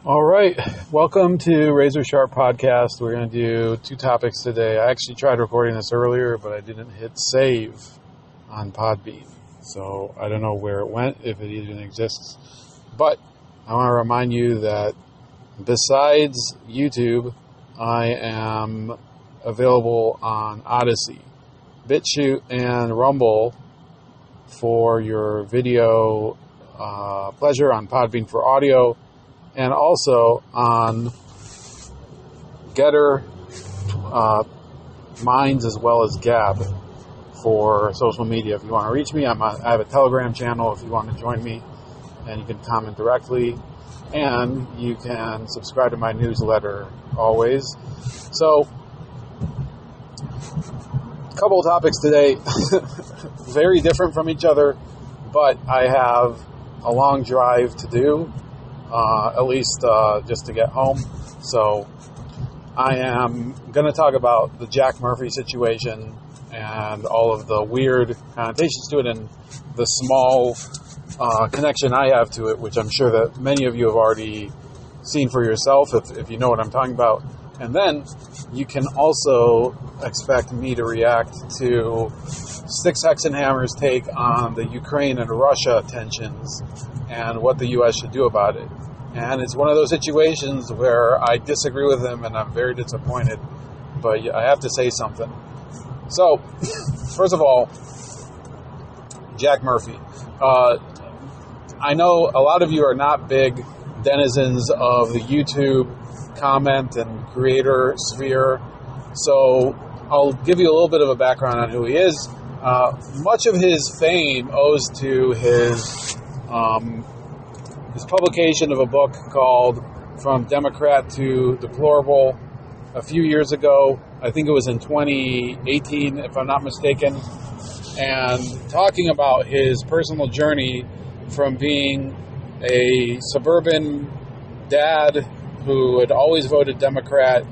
All right. Welcome to Razor Sharp Podcast. We're going to do two topics today. I actually tried recording this earlier, but I didn't hit save on Podbean. So I don't know where it went, if it even exists. But I want to remind you that besides YouTube, I am available on Odyssey, BitChute, and Rumble for your video pleasure, on Podbean for audio, and also on Getter, Minds, as well as Gab for social media. If you want to reach me, I have a Telegram channel if you want to join me, and you can comment directly, and you can subscribe to my newsletter always. So, a couple of topics today, very different from each other, but I have a long drive to do. At least just to get home. So I am going to talk about the Jack Murphy situation and all of the weird connotations to it and the small connection I have to it, which I'm sure that many of you have already seen for yourself if you know what I'm talking about. And then you can also expect me to react to Sticks, Hex, and Hammer's take on the Ukraine and Russia tensions and what the U.S. should do about it. And it's one of those situations where I disagree with him and I'm very disappointed, but I have to say something. So, first of all, Jack Murphy. I know a lot of you are not big denizens of the YouTube comment and creator sphere, so I'll give you a little bit of a background on who he is. Much of his fame owes to his publication of a book called From Democrat to Deplorable a few years ago. I think it was in 2018, if I'm not mistaken, and talking about his personal journey from being a suburban dad who had always voted Democrat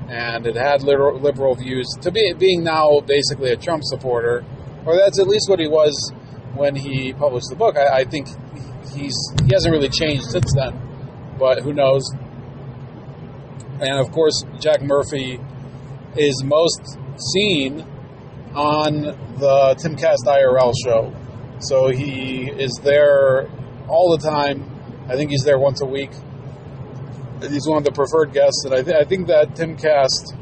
and had liberal views to being now basically a Trump supporter, or that's at least what he was when he published the book. I think he hasn't really changed since then, but who knows. And of course, Jack Murphy is most seen on the Timcast IRL show. So he is there all the time. I think he's there once a week. He's one of the preferred guests, and I think that Timcast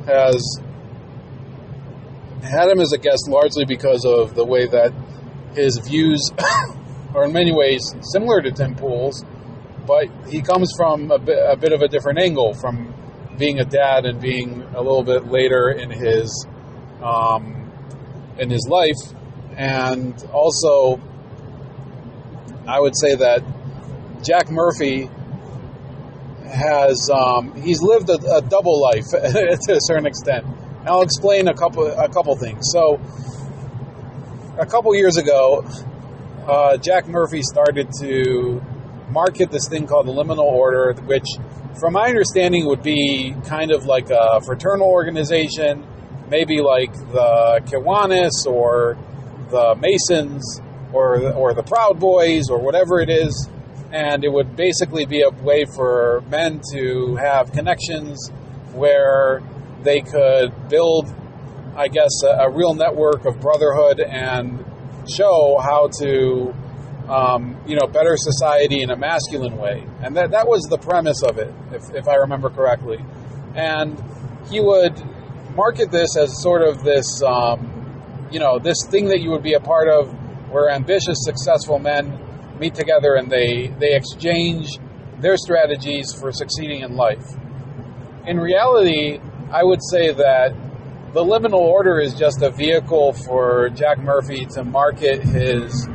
has had him as a guest largely because of the way that his views are in many ways similar to Tim Pool's, but he comes from a bit of a different angle, from being a dad and being a little bit later in his life. And also, I would say that Jack Murphy has he's lived a double life to a certain extent. And I'll explain a couple things. So, a couple years ago, Jack Murphy started to market this thing called the Liminal Order, which, from my understanding, would be kind of like a fraternal organization, maybe like the Kiwanis or the Masons or the Proud Boys or whatever it is. And it would basically be a way for men to have connections where they could build, I guess, a real network of brotherhood and show how to, better society in a masculine way. And that was the premise of it, if I remember correctly. And he would market this as sort of this, this thing that you would be a part of where ambitious, successful men meet together and they exchange their strategies for succeeding in life. In reality, I would say that the Liminal Order is just a vehicle for Jack Murphy to market his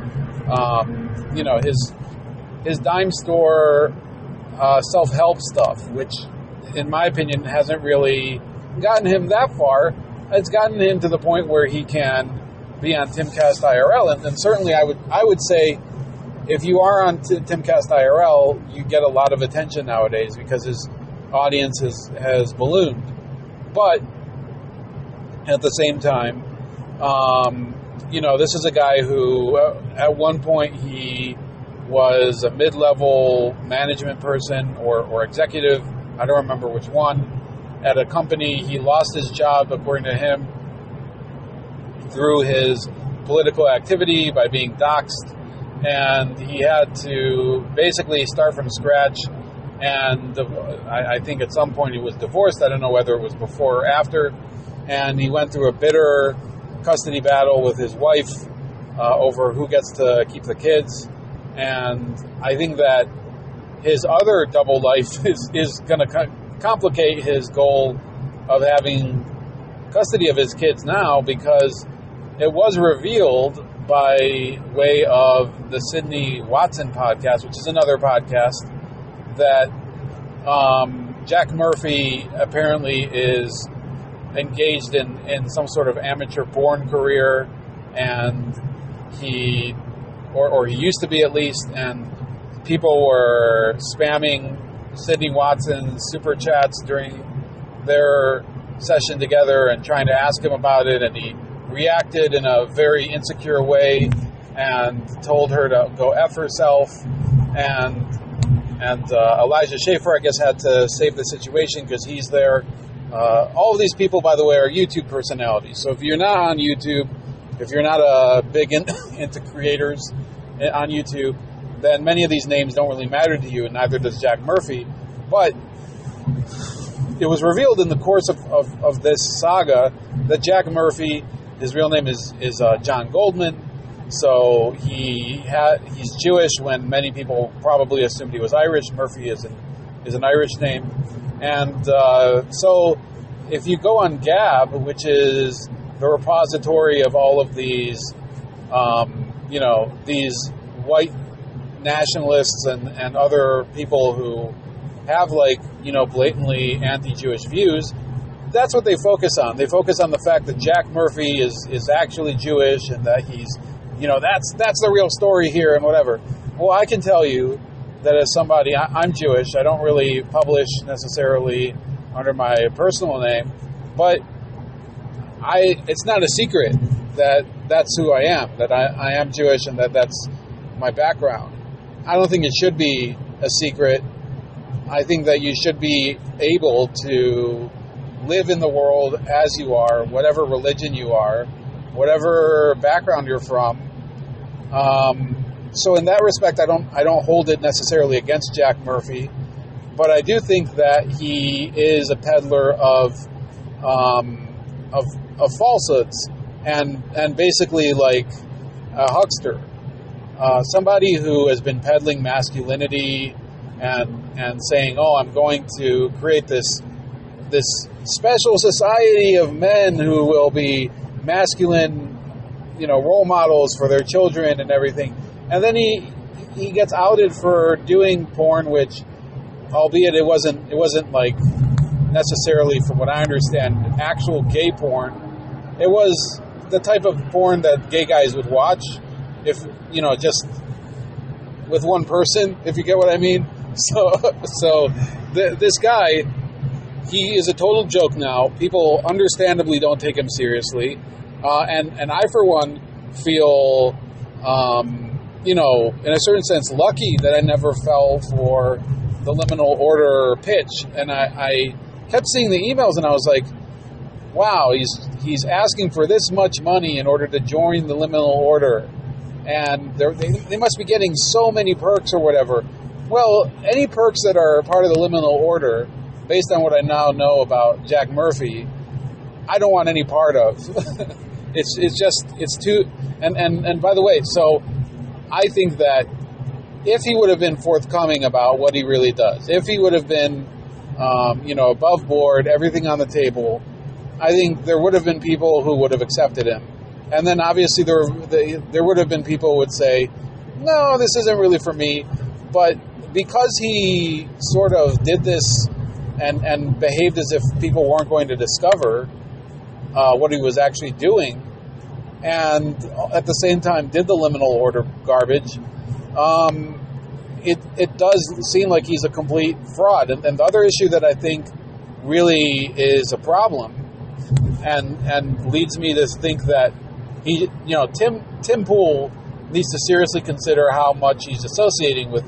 dime store self-help stuff, which, in my opinion, hasn't really gotten him that far. It's gotten him to the point where he can be on Timcast IRL, and certainly I would say if you are on Timcast IRL, you get a lot of attention nowadays because his audience has ballooned. But at the same time, this is a guy who at one point he was a mid-level management person or executive, I don't remember which one, at a company. He lost his job, according to him, through his political activity by being doxxed, and he had to basically start from scratch. And I think at some point he was divorced. I don't know whether it was before or after. And he went through a bitter custody battle with his wife over who gets to keep the kids. And I think that his other double life is going to complicate his goal of having custody of his kids now, because it was revealed by way of the Sydney Watson podcast, which is another podcast, that Jack Murphy apparently is engaged in some sort of amateur porn career, and he used to be, at least, and people were spamming Sydney Watson's super chats during their session together and trying to ask him about it, and he reacted in a very insecure way and told her to go F herself, and Elijah Schaefer, I guess, had to save the situation because he's there. All of these people, by the way, are YouTube personalities. So if you're not on YouTube, if you're not a big into creators on YouTube, then many of these names don't really matter to you, and neither does Jack Murphy. But it was revealed in the course of this saga that Jack Murphy, his real name is John Goldman. So he's Jewish when many people probably assumed he was Irish. Murphy is an Irish name. And so if you go on Gab, which is the repository of all of these, these white nationalists and other people who have blatantly anti-Jewish views, that's what they focus on. They focus on the fact that Jack Murphy is actually Jewish and that he's, that's the real story here and whatever. Well, I can tell you that as somebody, I'm Jewish. I don't really publish necessarily under my personal name, but it's not a secret that that's who I am, that I am Jewish and that's my background. I don't think it should be a secret. I think that you should be able to live in the world as you are, whatever religion you are, whatever background you're from. So in that respect, I don't hold it necessarily against Jack Murphy, but I do think that he is a peddler of falsehoods and basically like a huckster, somebody who has been peddling masculinity and saying, "Oh, I'm going to create this special society of men who will be masculine, role models for their children and everything." And then he gets outed for doing porn, which, albeit it wasn't like necessarily, from what I understand, actual gay porn. It was the type of porn that gay guys would watch, if just with one person, if you get what I mean. So this guy, he is a total joke now. People understandably don't take him seriously, and I, for one, feel in a certain sense, lucky that I never fell for the liminal order pitch. And I kept seeing the emails, and I was like, wow, he's asking for this much money in order to join the liminal order. And they must be getting so many perks or whatever. Well, any perks that are part of the liminal order, based on what I now know about Jack Murphy, I don't want any part of. It's too... And by the way, so I think that if he would have been forthcoming about what he really does, if he would have been, above board, everything on the table, I think there would have been people who would have accepted him. And then obviously there would have been people who would say, no, this isn't really for me. But because he sort of did this and behaved as if people weren't going to discover what he was actually doing, and at the same time did the liminal order garbage, it does seem like he's a complete fraud. And the other issue that I think really is a problem and leads me to think that Tim Pool needs to seriously consider how much he's associating with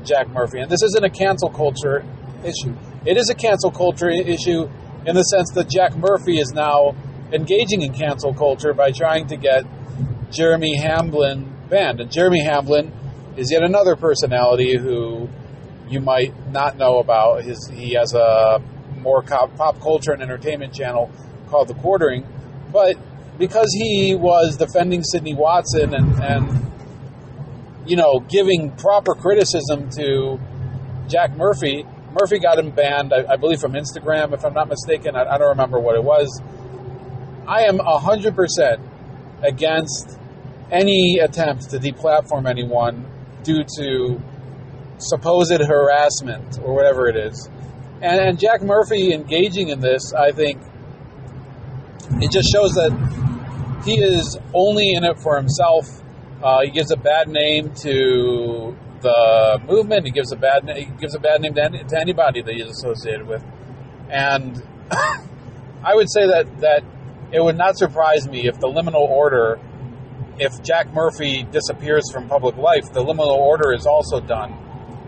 Jack Murphy. And this isn't a cancel culture issue. It is a cancel culture issue in the sense that Jack Murphy is now engaging in cancel culture by trying to get Jeremy Hamblin banned. And Jeremy Hamblin is yet another personality who you might not know about. He has a more pop culture and entertainment channel called The Quartering. But because he was defending Sidney Watson and giving proper criticism to Jack Murphy, Murphy got him banned, I believe, from Instagram, if I'm not mistaken. I don't remember what it was. I am 100% against any attempt to deplatform anyone due to supposed harassment or whatever it is. And Jack Murphy engaging in this, I think, it just shows that he is only in it for himself. He gives a bad name to the movement. He gives a bad name to anybody that he's associated with. And I would say that it would not surprise me if the liminal order, if Jack Murphy disappears from public life, the liminal order is also done.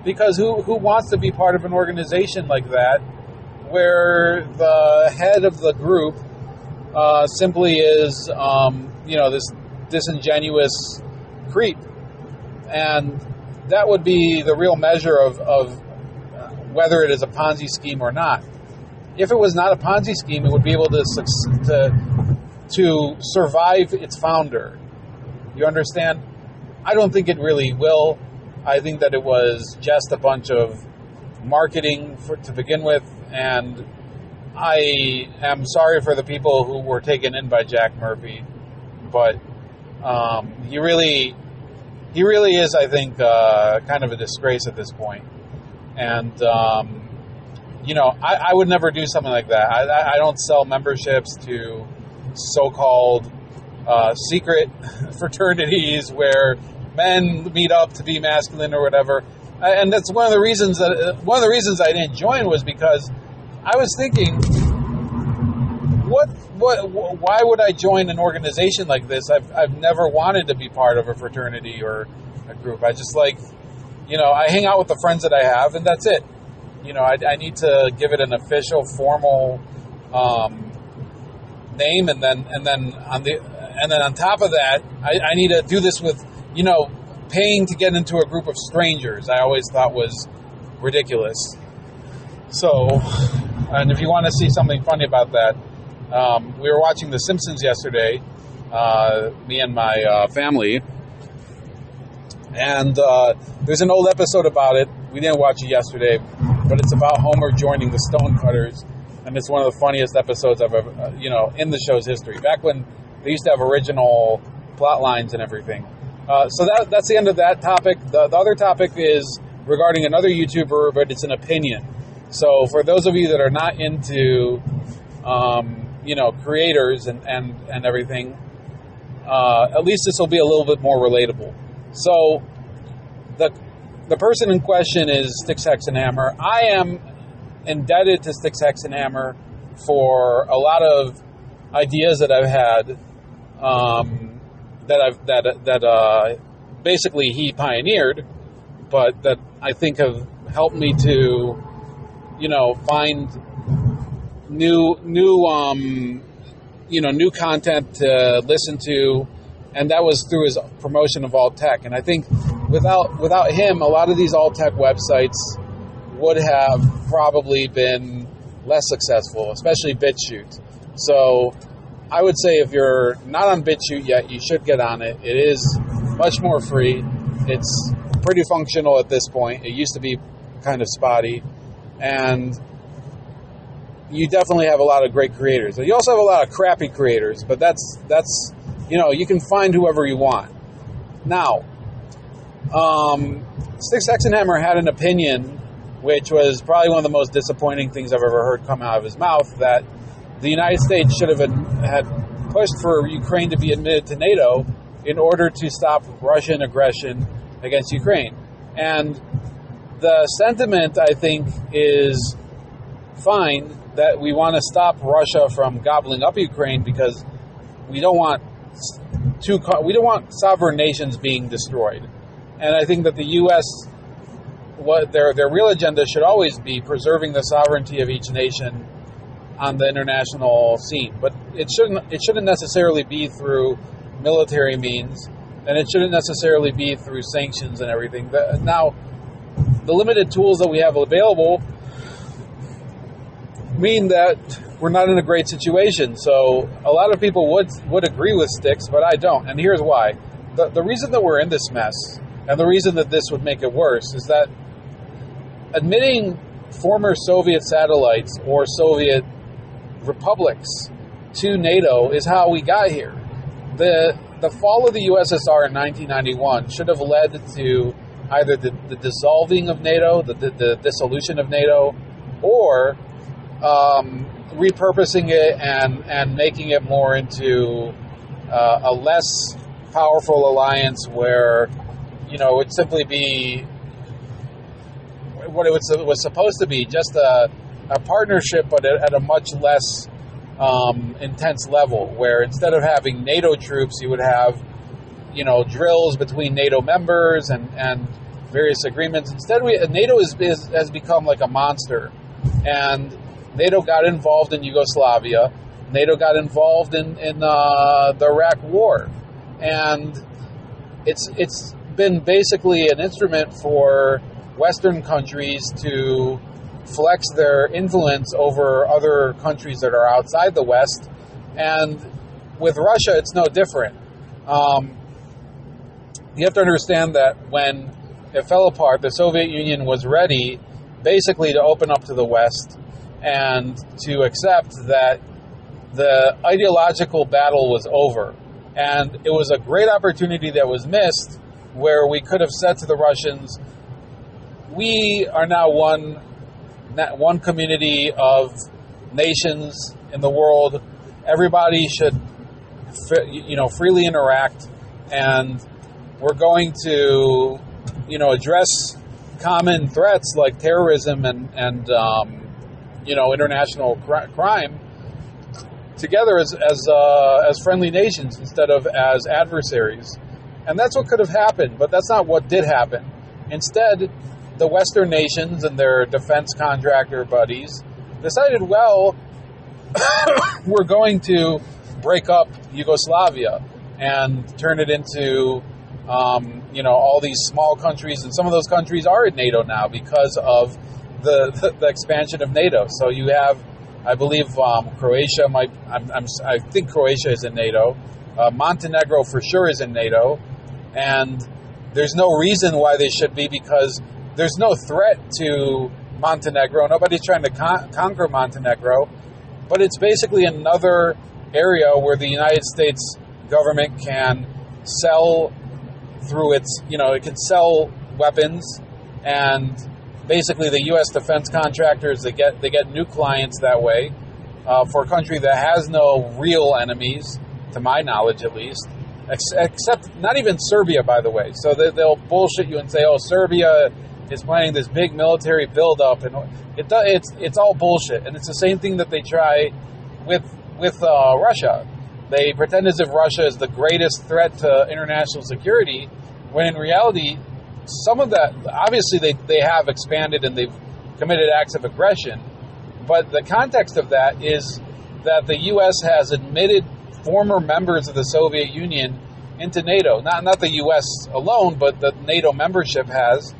Because who wants to be part of an organization like that where the head of the group simply is, this disingenuous creep? And that would be the real measure of whether it is a Ponzi scheme or not. If it was not a Ponzi scheme, it would be able to survive its founder. You understand? I don't think it really will. I think that it was just a bunch of marketing to begin with, and I am sorry for the people who were taken in by Jack Murphy, but he really is, I think, kind of a disgrace at this point. And I would never do something like that. I don't sell memberships to so-called secret fraternities where men meet up to be masculine or whatever. And that's one of the reasons I didn't join was because I was thinking, why would I join an organization like this? I've never wanted to be part of a fraternity or a group. I just I hang out with the friends that I have, and that's it. I need to give it an official, formal name, and then on top of that, I need to do this with paying to get into a group of strangers. I always thought was ridiculous. So, and if you want to see something funny about that, we were watching The Simpsons yesterday, me and my family, and there's an old episode about it. We didn't watch it yesterday, but it's about Homer joining the Stonecutters, and it's one of the funniest episodes I've ever, in the show's history. Back when they used to have original plot lines and everything. So that's the end of that topic. The other topic is regarding another YouTuber, but it's an opinion. So for those of you that are not into, creators and everything, at least this will be a little bit more relatable. So the person in question is Styx Hexenhammer. I am indebted to Styx Hexenhammer for a lot of ideas that I've had, that basically he pioneered, but that I think have helped me to, find new content to listen to, and that was through his promotion of alt tech. And I think without him, a lot of these alt tech websites would have probably been less successful, especially BitChute. So I would say if you're not on BitChute yet, you should get on it. It is much more free. It's pretty functional at this point. It used to be kind of spotty. And you definitely have a lot of great creators. You also have a lot of crappy creators, but that's you can find whoever you want. Now, Styx Hexenhammer had an opinion, which was probably one of the most disappointing things I've ever heard come out of his mouth, that the United States should have had pushed for Ukraine to be admitted to NATO in order to stop Russian aggression against Ukraine. And the sentiment, I think, is fine, that we want to stop Russia from gobbling up Ukraine because we don't want we don't want sovereign nations being destroyed. And I think that the U.S., what their real agenda should always be preserving the sovereignty of each nation on the international scene. But it shouldn't necessarily be through military means, and it shouldn't necessarily be through sanctions and everything. Now, the limited tools that we have available mean that we're not in a great situation. So a lot of people would agree with sticks, but I don't. And here's why. The reason that we're in this mess, and the reason that this would make it worse, is that admitting former Soviet satellites or Soviet republics to NATO is how we got here. The fall of the USSR in 1991 should have led to either the dissolving of NATO, the dissolution of NATO, or repurposing it and making it more into a less powerful alliance where, it would simply be what it was supposed to be, just a partnership, but at a much less intense level, where instead of having NATO troops, you would have, drills between NATO members and various agreements. Instead, NATO has become like a monster, and NATO got involved in Yugoslavia. NATO got involved in the Iraq War, and it's been basically an instrument for Western countries to flex their influence over other countries that are outside the West. And with Russia, it's no different. You have to understand that when it fell apart, the Soviet Union was ready basically to open up to the West and to accept that the ideological battle was over. And it was a great opportunity that was missed, where we could have said to the Russians, we are now one community of nations in the world. Everybody should, freely interact, and we're going to, address common threats like terrorism and international crime together as friendly nations instead of as adversaries. And that's what could have happened, but that's not what did happen. Instead, the Western nations and their defense contractor buddies decided, well, we're going to break up Yugoslavia and turn it into, all these small countries. And some of those countries are in NATO now because of the expansion of NATO. So you have, I believe, Croatia I think Croatia is in NATO. Montenegro for sure is in NATO. And there's no reason why they should be, because there's no threat to Montenegro. Nobody's trying to conquer Montenegro. But it's basically another area where the United States government can sell through its, it can sell weapons, and basically the U.S. defense contractors, they get new clients that way for a country that has no real enemies, to my knowledge at least, except not even Serbia, by the way. So they'll bullshit you and say, oh, Serbia is planning this big military buildup, and it's all bullshit. And it's the same thing that they try with Russia. They pretend as if Russia is the greatest threat to international security, when in reality, some of that, obviously they have expanded and they've committed acts of aggression, but the context of that is that the U.S. has admitted former members of the Soviet Union into NATO. Not the U.S. alone, but the NATO membership has.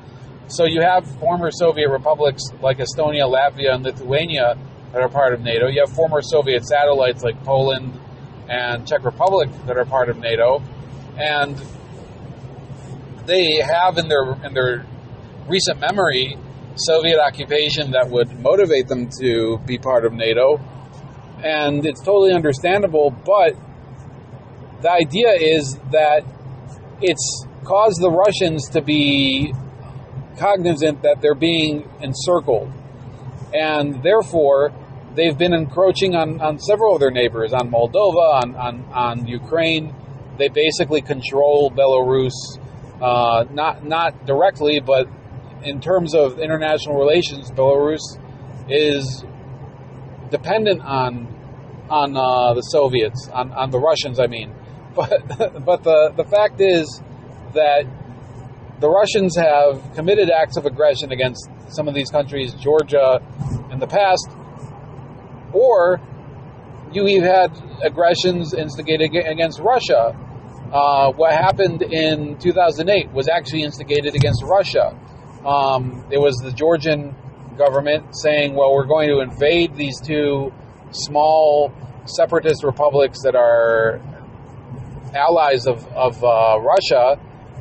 So you have former Soviet republics like Estonia, Latvia, and Lithuania that are part of NATO. You have former Soviet satellites like Poland and Czech Republic that are part of NATO. And they have in their recent memory Soviet occupation that would motivate them to be part of NATO. And it's totally understandable, but the idea is that it's caused the Russians to be cognizant that they're being encircled. And therefore, they've been encroaching on several of their neighbors, on Moldova, on Ukraine. They basically control Belarus, not directly, but in terms of international relations, Belarus is dependent on the Soviets, on the Russians, I mean. but the fact is that the Russians have committed acts of aggression against some of these countries, Georgia in the past, or you've had aggressions instigated against Russia. What happened in 2008 was actually instigated against Russia. It was the Georgian government saying, well, we're going to invade these two small separatist republics that are allies of Russia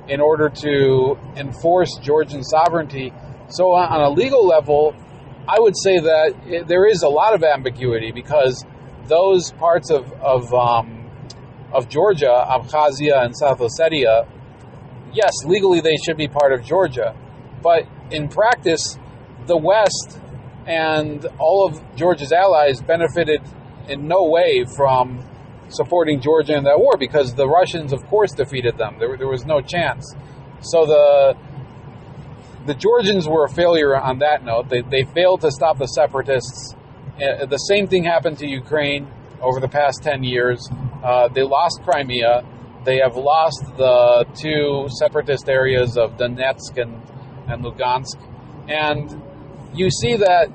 in order to enforce Georgian sovereignty. So on a legal level, I would say that there is a lot of ambiguity, because those parts of Georgia, Abkhazia and South Ossetia, yes, legally they should be part of Georgia. But in practice, the West and all of Georgia's allies benefited in no way from supporting Georgia in that war, because the Russians, of course, defeated them. There was no chance. So the Georgians were a failure on that note. They failed to stop the separatists. The same thing happened to Ukraine over the past 10 years. They lost Crimea. They have lost the two separatist areas of Donetsk and Lugansk. And you see that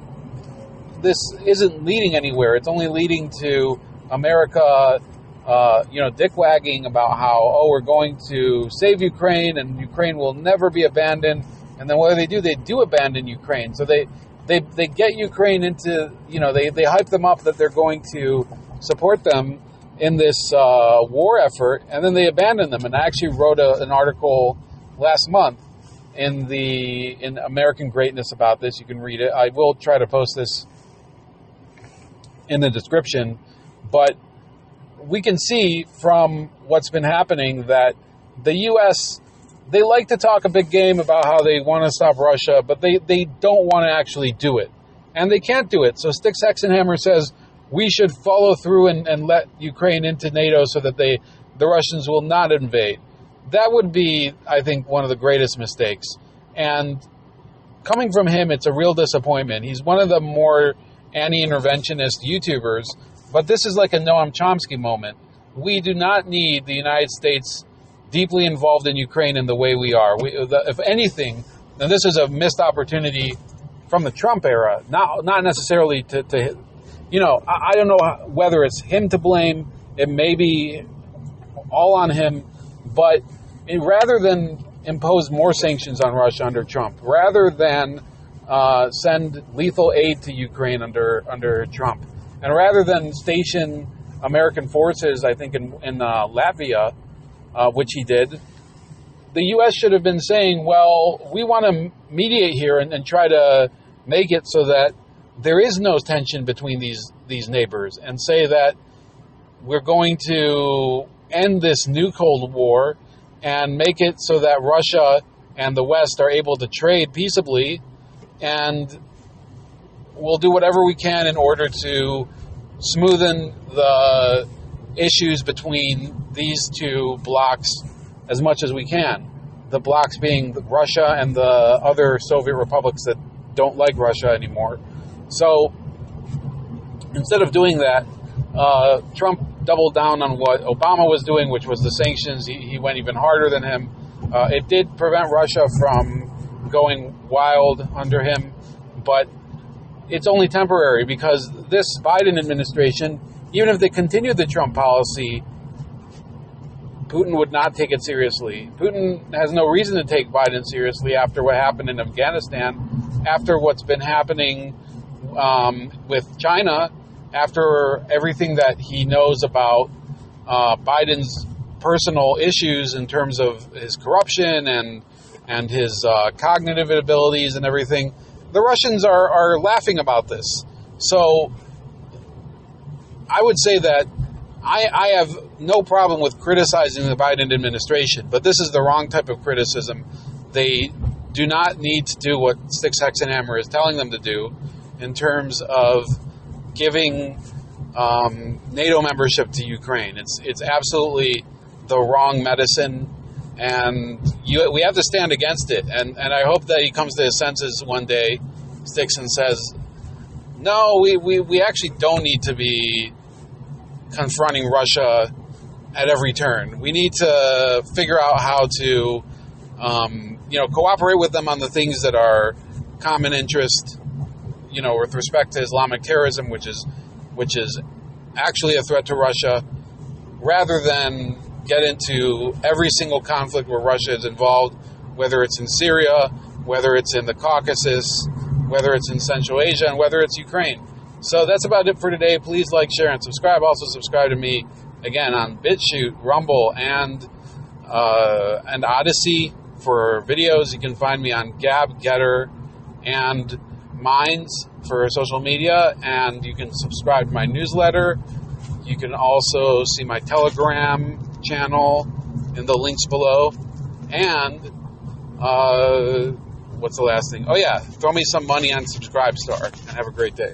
this isn't leading anywhere. It's only leading to America, dick-wagging about how, we're going to save Ukraine and Ukraine will never be abandoned. And then what do? They do abandon Ukraine. So they get Ukraine into, they hype them up that they're going to support them in this war effort, and then they abandon them. And I actually wrote an article last month in American Greatness about this. You can read it. I will try to post this in the description, but we can see from what's been happening that the U.S., they like to talk a big game about how they want to stop Russia, but they don't want to actually do it. And they can't do it. So Sticks Hexenhammer says we should follow through and let Ukraine into NATO so that the Russians will not invade. That would be, I think, one of the greatest mistakes. And coming from him, it's a real disappointment. He's one of the more anti-interventionist YouTubers, but this is like a Noam Chomsky moment. We do not need the United States deeply involved in Ukraine in the way we are. If anything, and this is a missed opportunity from the Trump era, not necessarily to I don't know whether it's him to blame. It may be all on him, but rather than impose more sanctions on Russia under Trump, rather than send lethal aid to Ukraine under Trump, and rather than station American forces, I think in Latvia, which he did, the U.S. should have been saying, well, we want to mediate here and try to make it so that there is no tension between these neighbors, and say that we're going to end this new Cold War and make it so that Russia and the West are able to trade peaceably, and we'll do whatever we can in order to smoothen the issues between these two blocs as much as we can. The blocs being Russia and the other Soviet republics that don't like Russia anymore. So instead of doing that, Trump doubled down on what Obama was doing, which was the sanctions. He went even harder than him. It did prevent Russia from going wild under him, but it's only temporary, because this Biden administration, even if they continued the Trump policy, Putin would not take it seriously. Putin has no reason to take Biden seriously after what happened in Afghanistan, after what's been happening with China, after everything that he knows about Biden's personal issues in terms of his corruption and his cognitive abilities and everything. The Russians are laughing about this. So I would say that I have no problem with criticizing the Biden administration, but this is the wrong type of criticism. They do not need to do what Sticks Hexenhammer is telling them to do in terms of giving NATO membership to Ukraine. It's absolutely the wrong medicine, and we have to stand against it. And I hope that he comes to his senses one day, Sticks, and says, no, we actually don't need to be confronting Russia at every turn. We need to figure out how to, cooperate with them on the things that are common interest, with respect to Islamic terrorism, which is actually a threat to Russia, rather than get into every single conflict where Russia is involved, whether it's in Syria, whether it's in the Caucasus, whether it's in Central Asia, and whether it's Ukraine. So that's about it for today. Please like, share, and subscribe. Also subscribe to me, again, on BitChute, Rumble, and Odyssey for videos. You can find me on Gab, Getter, and Minds for social media, and you can subscribe to my newsletter. You can also see my Telegram channel in the links below. And what's the last thing? Oh yeah, throw me some money on Subscribestar, and have a great day.